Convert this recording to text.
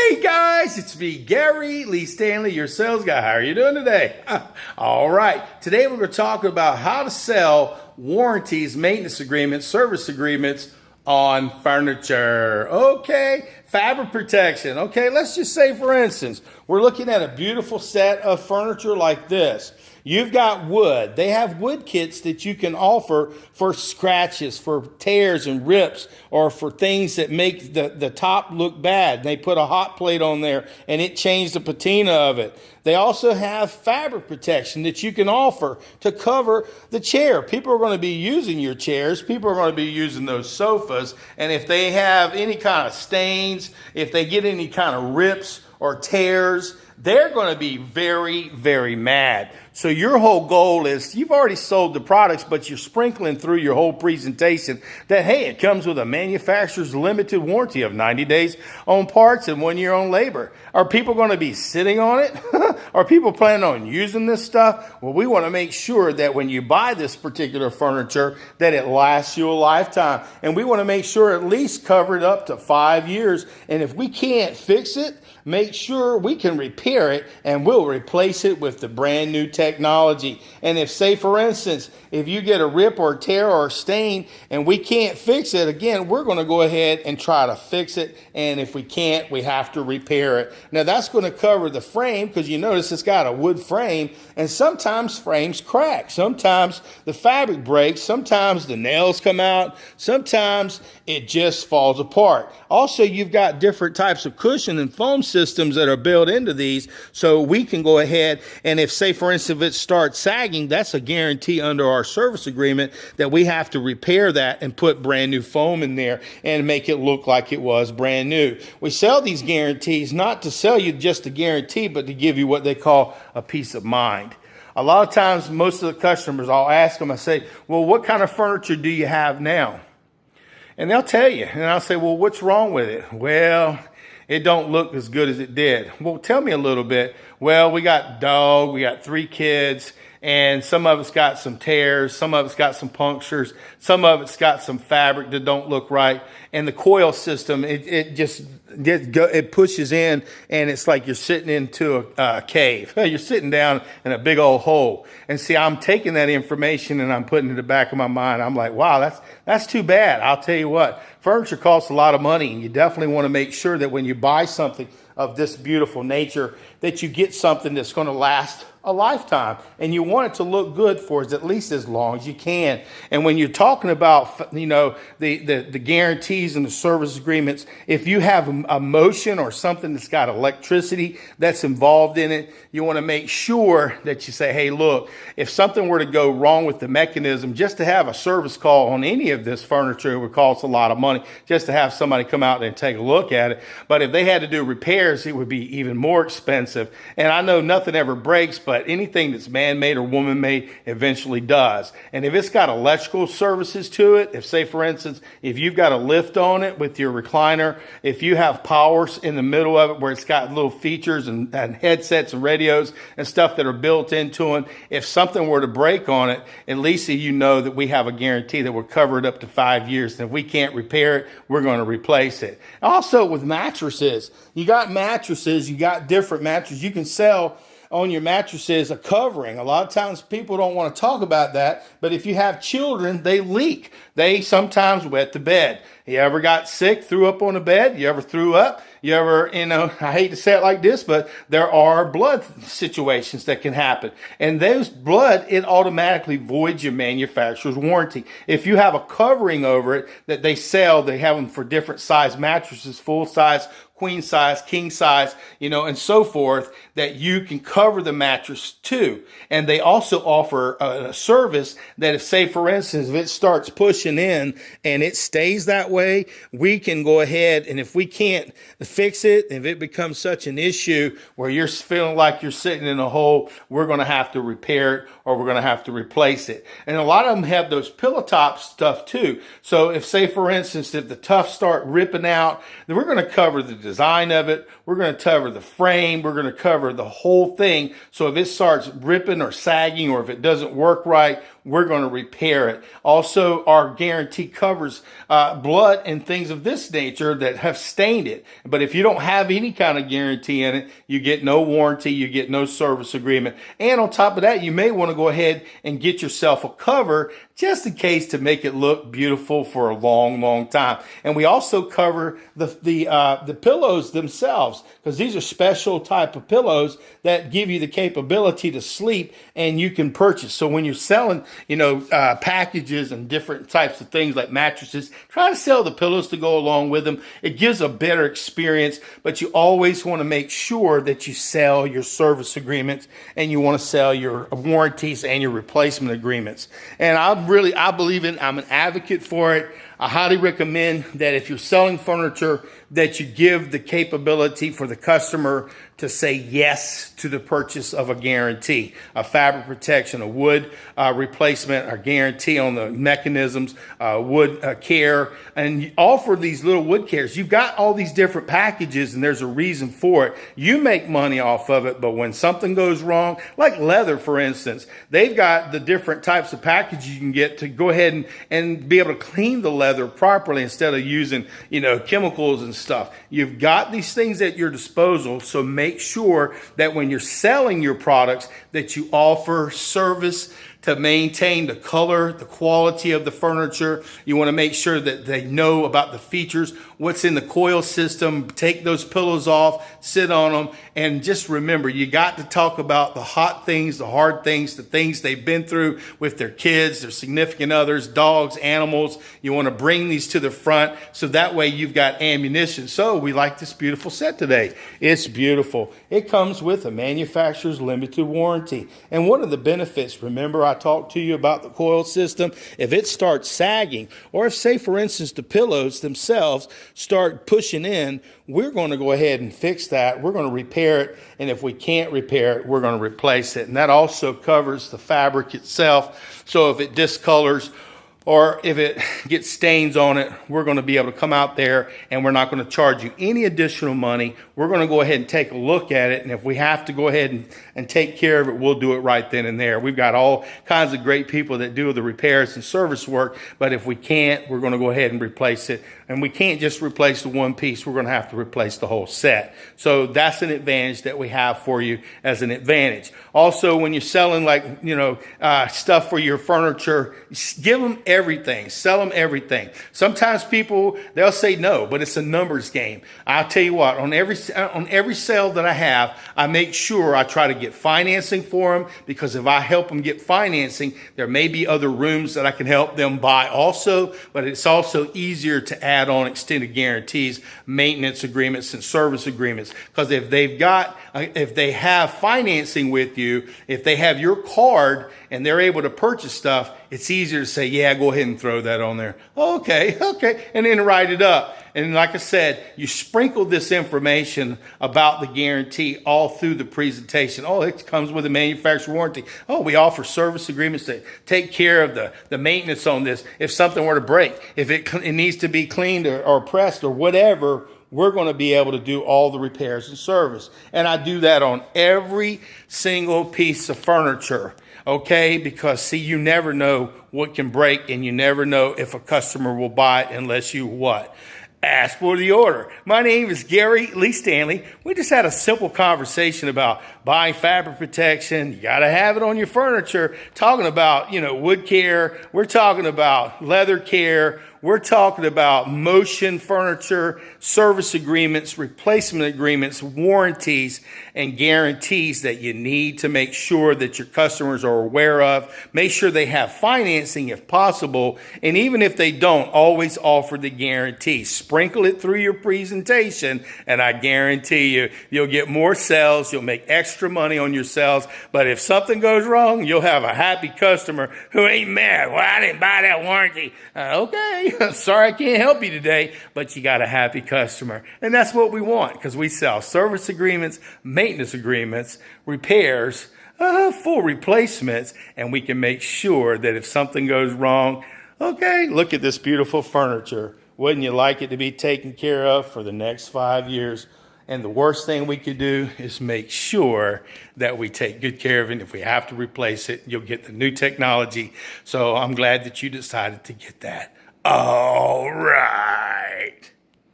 Hey guys, it's me, Gary Lee Stanley, your sales guy. How are you doing today? All right, today we're going to talk about how to sell warranties, maintenance agreements, service agreements on furniture. Okay, fabric protection. Okay, let's just say, for instance, we're looking at a beautiful set of furniture like this. You've got wood. They have wood kits that you can offer for scratches, for tears and rips, or for things that make the top look bad. They put a hot plate on there and it changed the patina of it. They also have fabric protection that you can offer to cover the chair. People are going to be using your chairs. People are going to be using those sofas. And if they have any kind of stains, if they get any kind of rips or tears, they're going to be very, very mad. So your whole goal is, you've already sold the products, but you're sprinkling through your whole presentation that, hey, it comes with a manufacturer's limited warranty of 90 days on parts and 1 year on labor. Are people going to be sitting on it? Are people planning on using this stuff? Well, we want to make sure that when you buy this particular furniture, that it lasts you a lifetime. And we want to make sure at least cover it up to 5 years. And if we can't fix it, make sure we can repair it, and we'll replace it with the brand new technology. And if, say for instance, if you get a rip or a tear or a stain and we can't fix it, again, we're going to go ahead and try to fix it. And if we can't, we have to repair it. Now that's going to cover the frame, because you notice it's got a wood frame, and sometimes frames crack. Sometimes the fabric breaks. Sometimes the nails come out. Sometimes it just falls apart. Also, you've got different types of cushion and foam systems that are built into these, so we can go ahead and, if, say for instance, if it starts sagging, that's a guarantee under our service agreement that we have to repair that and put brand new foam in there and make it look like it was brand new. We sell these guarantees not to sell you just a guarantee, but to give you what they call a peace of mind. A lot of times, most of the customers, I'll ask them, I say, well, what kind of furniture do you have now? And they'll tell you, and I'll say, well, what's wrong with it? Well, it don't look as good as it did. Well, tell me a little bit. Well, we got dog, we got 3 kids, and some of it's got some tears, some of it's got some punctures, some of it's got some fabric that don't look right, and the coil system, it pushes in, and it's like you're sitting into a cave. You're sitting down in a big old hole. And see, I'm taking that information and I'm putting it in the back of my mind. I'm like, wow, that's too bad. I'll tell you what, furniture costs a lot of money, and you definitely want to make sure that when you buy something of this beautiful nature, that you get something that's going to last a lifetime, and you want it to look good for at least as long as you can. And when you're talking about, you know, the guarantees and the service agreements, if you have a motion or something that's got electricity that's involved in it, you want to make sure that you say, hey, look, if something were to go wrong with the mechanism, just to have a service call on any of this furniture, it would cost a lot of money just to have somebody come out and take a look at it. But if they had to do repairs, it would be even more expensive. And I know nothing ever breaks, but anything that's man-made or woman-made eventually does. And if it's got electrical services to it, if, say for instance, if you've got a lift on it with your recliner, if you have powers in the middle of it where it's got little features and headsets and radios and stuff that are built into it, if something were to break on it, at least you know that we have a guarantee that we're covered up to 5 years. And if we can't repair it, we're going to replace it. Also with mattresses, you got mattresses, you got different mattresses. You can sell on your mattresses a covering. A lot of times people don't want to talk about that, but if you have children, they leak. They sometimes wet the bed. You ever got sick, threw up on the bed? You ever threw up? You ever, I hate to say it like this, but there are blood situations that can happen. And those blood, it automatically voids your manufacturer's warranty. If you have a covering over it that they sell, they have them for different size mattresses, full size, queen size, king size, and so forth, that you can cover the mattress too. And they also offer a service that if, say, for instance, if it starts pushing in and it stays that way, we can go ahead, and if we can't fix it, if it becomes such an issue where you're feeling like you're sitting in a hole, we're going to have to repair it or we're going to have to replace it. And a lot of them have those pillow top stuff too. So if, say, for instance, if the tufts start ripping out, then we're going to cover the design of it. We're going to cover the frame. We're going to cover the whole thing. So if it starts ripping or sagging, or if it doesn't work right, we're going to repair it. Also, our guarantee covers blood and things of this nature that have stained it. But if you don't have any kind of guarantee in it, you get no warranty, you get no service agreement. And on top of that, you may want to go ahead and get yourself a cover just in case to make it look beautiful for a long, long time. And we also cover the pillows themselves, because these are special type of pillows that give you the capability to sleep and you can purchase. So when you're selling, packages and different types of things like mattresses, try to sell the pillows to go along with them. It gives a better experience, but you always want to make sure that you sell your service agreements and you want to sell your warranties and your replacement agreements. And I believe I'm an advocate for it. I highly recommend that if you're selling furniture, that you give the capability for the customer to say yes to the purchase of a guarantee, a fabric protection, a wood replacement, a guarantee on the mechanisms, wood care, and offer these little wood cares. You've got all these different packages, and there's a reason for it. You make money off of it, but when something goes wrong, like leather, for instance, they've got the different types of packages you can get to go ahead and be able to clean the leather properly instead of using, chemicals and stuff. You've got these things at your disposal, so make sure that when you're selling your products that you offer service to maintain the color, the quality of the furniture. You want to make sure that they know about the features, what's in the coil system. Take those pillows off, sit on them, and just remember, you got to talk about the hot things, the hard things, the things they've been through with their kids, their significant others, dogs, animals. You want to bring these to the front so that way you've got ammunition. So we like this beautiful set today. It's beautiful. It comes with a manufacturer's limited warranty. And one of the benefits, remember I talked to you about the coil system. If it starts sagging, or if, say, for instance, the pillows themselves start pushing in, we're going to go ahead and fix that. We're going to repair it. And if we can't repair it, we're going to replace it. And that also covers the fabric itself. So if it discolors, or if it gets stains on it, we're going to be able to come out there and we're not going to charge you any additional money. We're going to go ahead and take a look at it. And if we have to go ahead and take care of it, we'll do it right then and there. We've got all kinds of great people that do the repairs and service work. But if we can't, we're going to go ahead and replace it. And we can't just replace the one piece. We're going to have to replace the whole set. So that's an advantage that we have for you as an advantage. Also, when you're selling stuff for your furniture, give them everything. Sell them everything. Sometimes people, they'll say no, but it's a numbers game. I'll tell you what, on every sale that I have, I make sure I try to get financing for them, because if I help them get financing, there may be other rooms that I can help them buy also, but it's also easier to add on extended guarantees, maintenance agreements, and service agreements. Because if they have financing with you, if they have your card and they're able to purchase stuff, it's easier to say, yeah, go ahead and throw that on there. Okay, and then write it up. And like I said, you sprinkle this information about the guarantee all through the presentation. Oh, it comes with a manufacturer warranty. Oh, we offer service agreements that take care of the maintenance on this. If something were to break, if it needs to be cleaned or pressed or whatever, we're going to be able to do all the repairs and service. And I do that on every single piece of furniture. Okay, because see, you never know what can break, and you never know if a customer will buy it unless you what? Ask for the order. My name is Gary Lee Stanley. We just had a simple conversation about buying fabric protection. You got to have it on your furniture. Talking about, wood care. We're talking about leather care. We're talking about motion furniture, service agreements, replacement agreements, warranties, and guarantees that you need to make sure that your customers are aware of. Make sure they have financing if possible. And even if they don't, always offer the guarantee. Sprinkle it through your presentation, and I guarantee you, you'll get more sales. You'll make extra money on your sales. But if something goes wrong, you'll have a happy customer who ain't mad. Well, I didn't buy that warranty. Okay. Sorry, I can't help you today, but you got a happy customer. And that's what we want, because we sell service agreements, maintenance agreements, repairs, full replacements, and we can make sure that if something goes wrong, okay, look at this beautiful furniture. Wouldn't you like it to be taken care of for the next 5 years? And the worst thing we could do is make sure that we take good care of it. If we have to replace it, you'll get the new technology. So I'm glad that you decided to get that. All right.